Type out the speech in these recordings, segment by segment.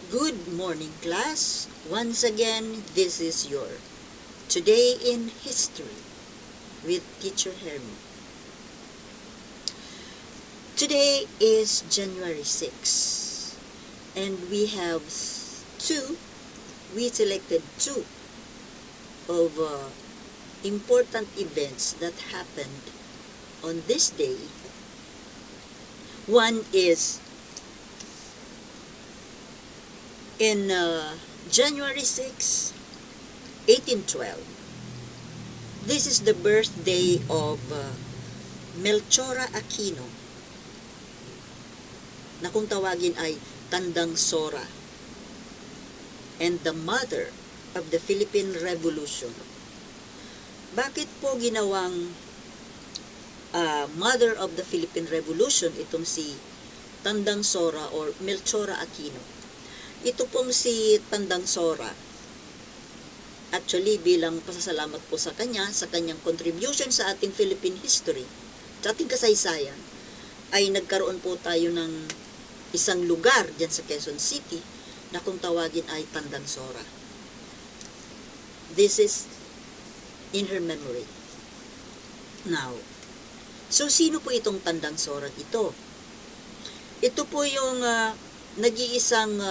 Good morning, class. Once again, this is your Today in History with Teacher Hermie. Today is January 6, and we selected two of important events that happened on this day. One is in January 6, 1812. This is the birthday of Melchora Aquino, na kung tawagin ay Tandang Sora, and the mother of the Philippine Revolution. Bakit po ginawang mother of the Philippine Revolution itong si Tandang Sora or Melchora Aquino? Ito pong si Tandang Sora, actually bilang pasasalamat po sa kanyang contribution sa ating Philippine history, sa ating kasaysayan, ay nagkaroon po tayo ng isang lugar dyan sa Quezon City na kung tawagin ay Tandang Sora. This is in her memory. Now, so sino po itong Tandang Sora ito? Ito po yung nag-iisang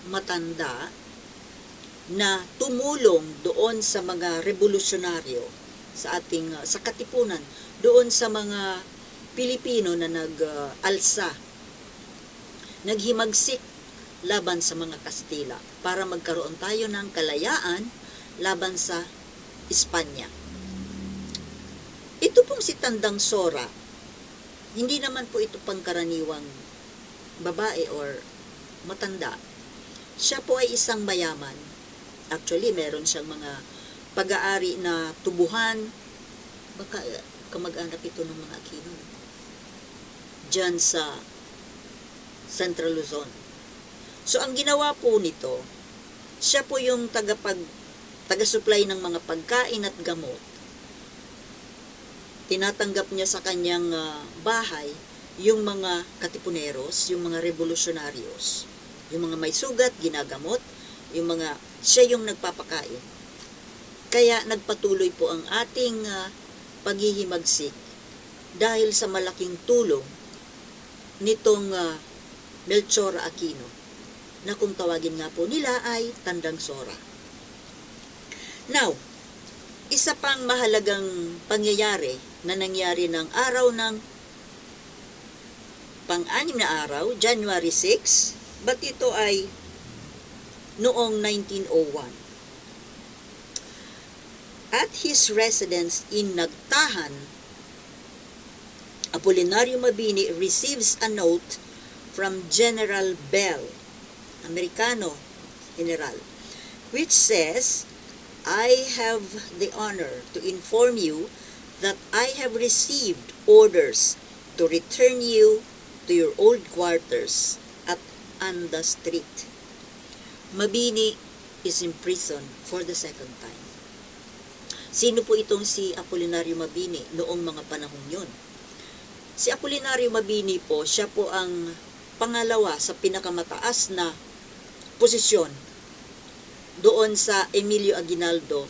matanda na tumulong doon sa mga revolusyonaryo sa ating sa Katipunan, doon sa mga Pilipino na nag-alsa, naghimagsik laban sa mga Kastila para magkaroon tayo ng kalayaan laban sa Espanya. Ito pong si Tandang Sora, hindi naman po ito pangkaraniwang babae or matanda. Siya po ay isang mayaman. Actually, meron siyang mga pag-aari na tubuhan. Baka kamag-anak ito ng mga Aquino. Diyan sa Central Luzon. So, ang ginawa po nito, siya po yung taga-supply ng mga pagkain at gamot. Tinatanggap niya sa kanyang bahay yung mga katipuneros, yung mga revolutionaryos. Yung mga may sugat, ginagamot, siya yung nagpapakain. Kaya nagpatuloy po ang ating paghihimagsik dahil sa malaking tulong nitong Melchora Aquino, na kung tawagin nga po nila ay Tandang Sora. Now, isa pang mahalagang pangyayari na nangyari ng araw ng pang-anim na araw, January 6, but ito ay noong 1901. At his residence in Nagtahan, Apolinario Mabini receives a note from General Bell, Americano General, which says, "I have the honor to inform you that I have received orders to return you to your old quarters at Anda Street. Mabini is imprisoned for the second time." Sino po itong si Apolinario Mabini noong mga panahon yon? Si Apolinario Mabini po, siya po ang pangalawa sa pinakamataas na posisyon doon sa Emilio Aguinaldo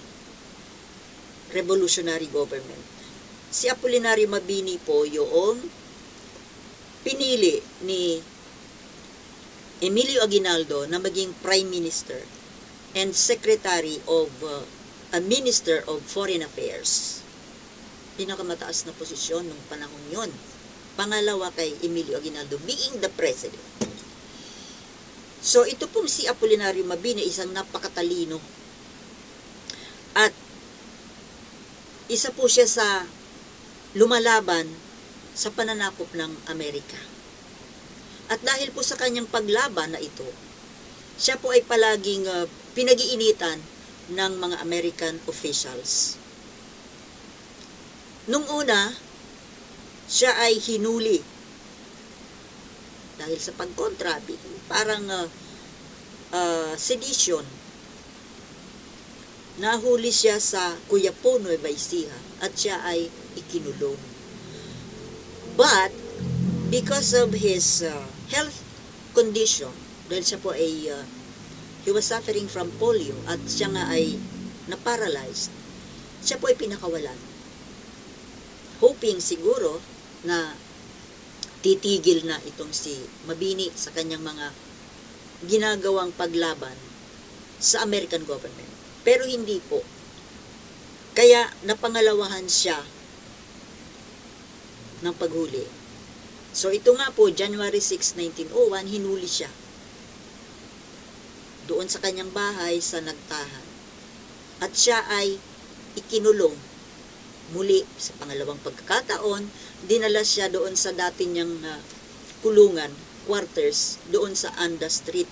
Revolutionary Government. Si Apolinario Mabini po yung pinili ni Emilio Aguinaldo na maging Prime Minister and Secretary of a Minister of Foreign Affairs. Pinakamataas na posisyon nung panahon yon. Pangalawa kay Emilio Aguinaldo being the President. So ito pong si Apolinario Mabini, isang napakatalino. At isa po siya sa lumalaban sa pananakop ng Amerika. At dahil po sa kanyang paglaban na ito, siya po ay palaging pinag-iinitan ng mga American officials. Nung una, siya ay hinuli dahil sa pagkontra, parang sedition. Nahuli siya sa Quiapo, Nueva Ecija, at siya ay ikinulong. But because of his health condition, dahil siya po ay he was suffering from polio at siya nga ay na-paralyzed, siya po ay pinakawalan. Hoping siguro na titigil na itong si Mabini sa kanyang mga ginagawang paglaban sa American government. Pero hindi po. Kaya napangalawahan siya ng paghuli. So ito nga po, January 6, 1901, hinuli siya doon sa kanyang bahay sa Nagtahan. At siya ay ikinulong muli sa pangalawang pagkakataon. Dinala siya doon sa dati niyang kulungan, quarters, doon sa Anda Street,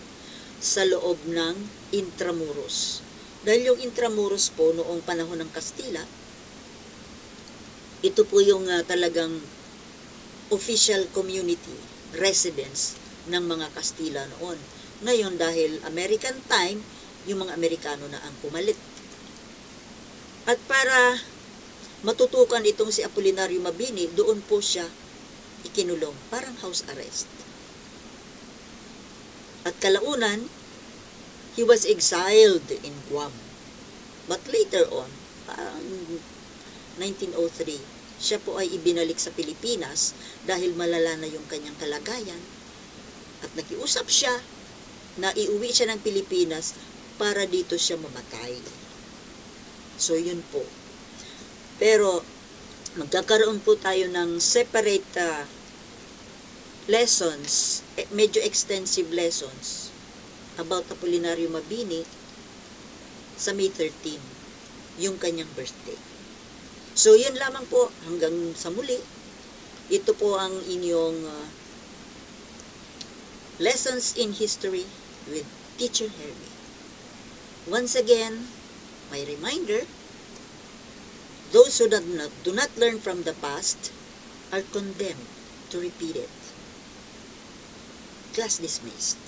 sa loob ng Intramuros. Dahil yung Intramuros po noong panahon ng Kastila, ito po yung talagang official community residence ng mga Kastila noon. Ngayon dahil American time, yung mga Amerikano na ang pumalit. At para matutukan itong si Apolinario Mabini, doon po siya ikinulong, parang house arrest. At kalaunan, he was exiled in Guam. But later on, parang 1903, siya po ay ibinalik sa Pilipinas dahil malala na yung kanyang kalagayan. At nakiusap siya na iuwi siya ng Pilipinas para dito siya mamatay. So, yun po. Pero, magkakaroon po tayo ng separate lessons, medyo extensive lessons about Apolinario Mabini sa May 13, yung kanyang birthday. So, yun lamang po hanggang sa muli. Ito po ang inyong Lessons in History with Teacher Hermie. Once again, my reminder, those who do not learn from the past are condemned to repeat it. Class dismissed.